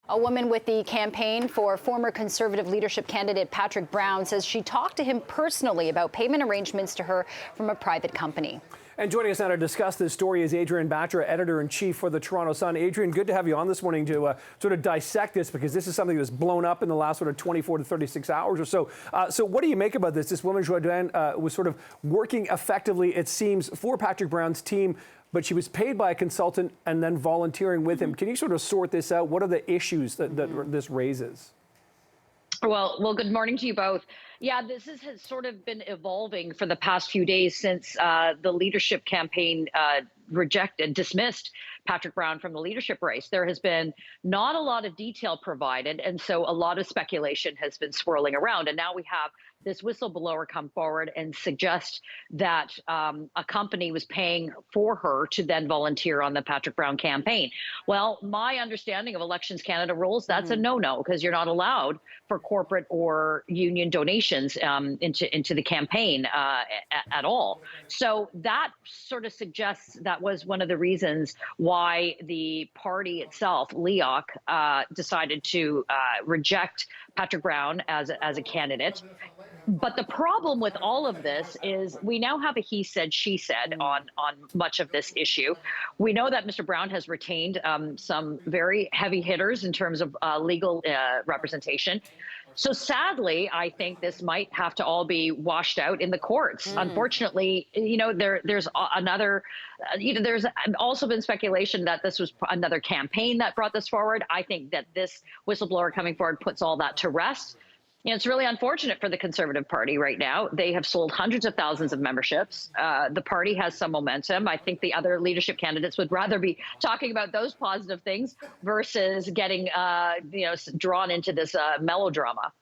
A woman with the campaign for former Conservative leadership candidate Patrick Brown says she talked to him personally about payment arrangements to her from a private company. And joining us now to discuss this story is Adrian, editor-in-chief for the Toronto Sun. Adrian, good to have you on this morning to sort of dissect this, because this is something that's blown up in the last sort of 24 to 36 hours or so. So what do you make about this? This woman, Joanne, was sort of working effectively, it seems, for Patrick Brown's team, but she was paid by a consultant and then volunteering with him. Can you sort of sort this out? What are the issues that this raises? Well, good morning to you both. Yeah, this has sort of been evolving for the past few days since the leadership campaign dismissed Patrick Brown from the leadership race. There has been not a lot of detail provided, and so a lot of speculation has been swirling around. And now we have this whistleblower come forward and suggest that a company was paying for her to then volunteer on the Patrick Brown campaign. Well, my understanding of Elections Canada rules, that's a no-no, because you're not allowed for corporate or union donations into the campaign at all. So that sort of suggests that was one of the reasons why the party itself, LEOC, decided to reject Patrick Brown as a candidate. But the problem with all of this is we now have a he said, she said on much of this issue. We know that Mr. Brown has retained some very heavy hitters in terms of legal representation. So sadly, I think this might have to all be washed out in the courts. Unfortunately, there's there's also been speculation that this was another campaign that brought this forward. I think that this whistleblower coming forward puts all that to rest. It's really unfortunate for the Conservative Party right now. They have sold hundreds of thousands of memberships. The party has some momentum. I think the other leadership candidates would rather be talking about those positive things versus getting, drawn into this melodrama.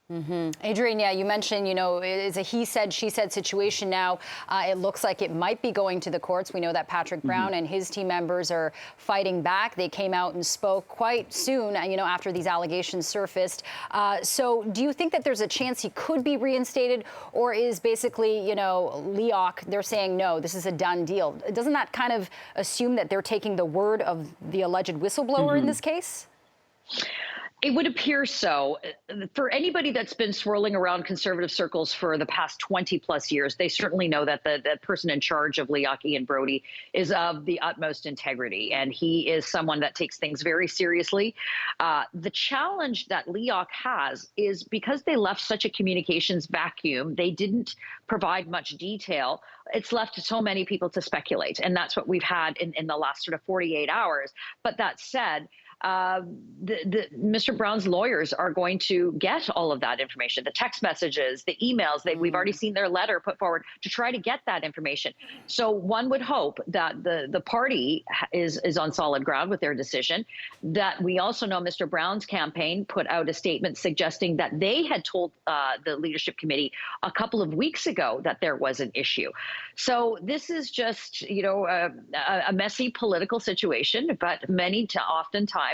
Adrian, yeah, you mentioned, it's a he said, she said situation now. It looks like it might be going to the courts. We know that Patrick Brown and his team members are fighting back. They came out and spoke quite soon, after these allegations surfaced. So do you think that there's a chance he could be reinstated, or is basically, LEOC, they're saying, no, this is a done deal? Doesn't that kind of assume that they're taking the word of the alleged whistleblower in this case? It would appear so. For anybody that's been swirling around Conservative circles for the past 20 plus years, they certainly know that the person in charge of LEOC, Ian Brody, is of the utmost integrity, and he is someone that takes things very seriously. The challenge that LEOC has is because they left such a communications vacuum, they didn't provide much detail. It's left so many people to speculate, and that's what we've had in the last sort of 48 hours. But that said, Mr. Brown's lawyers are going to get all of that information, the text messages, the emails. We've already seen their letter put forward to try to get that information. So one would hope that the party is on solid ground with their decision. That we also know Mr. Brown's campaign put out a statement suggesting that they had told the leadership committee a couple of weeks ago that there was an issue. So this is just, a messy political situation, but oftentimes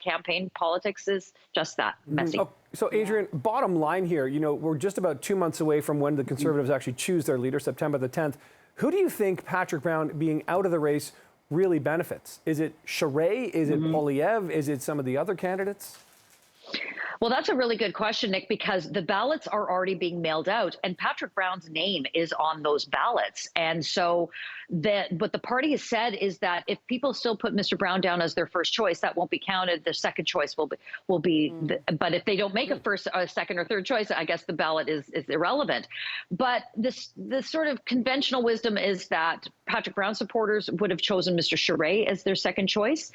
campaign politics is just that, messy. So, Adrian, bottom line here, we're just about 2 months away from when the Conservatives actually choose their leader, September the 10th. Who do you think Patrick Brown being out of the race really benefits? Is it Charest? Is it Poilievre? Is it some of the other candidates? Well, that's a really good question, Nick, because the ballots are already being mailed out and Patrick Brown's name is on those ballots. And so what the party has said is that if people still put Mr. Brown down as their first choice, that won't be counted. Their second choice will be but if they don't make a first, second or third choice, I guess the ballot is irrelevant. But the sort of conventional wisdom is that Patrick Brown supporters would have chosen Mr. Charest as their second choice,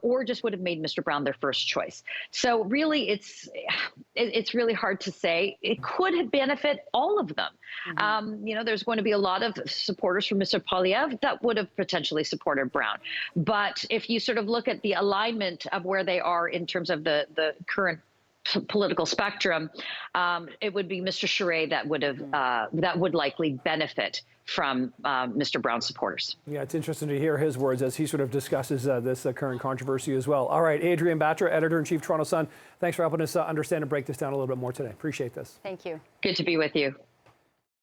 or just would have made Mr. Brown their first choice. So really, it's really hard to say. It could benefit all of them. There's going to be a lot of supporters from Mr. Poilievre that would have potentially supported Brown. But if you sort of look at the alignment of where they are in terms of the current political spectrum, it would be Mr. Charest that would likely benefit from Mr. Brown's supporters. Yeah, it's interesting to hear his words as he sort of discusses this current controversy as well. All right, Adrian Batra, editor-in-chief, Toronto Sun. Thanks for helping us understand and break this down a little bit more today. Appreciate this. Thank you. Good to be with you.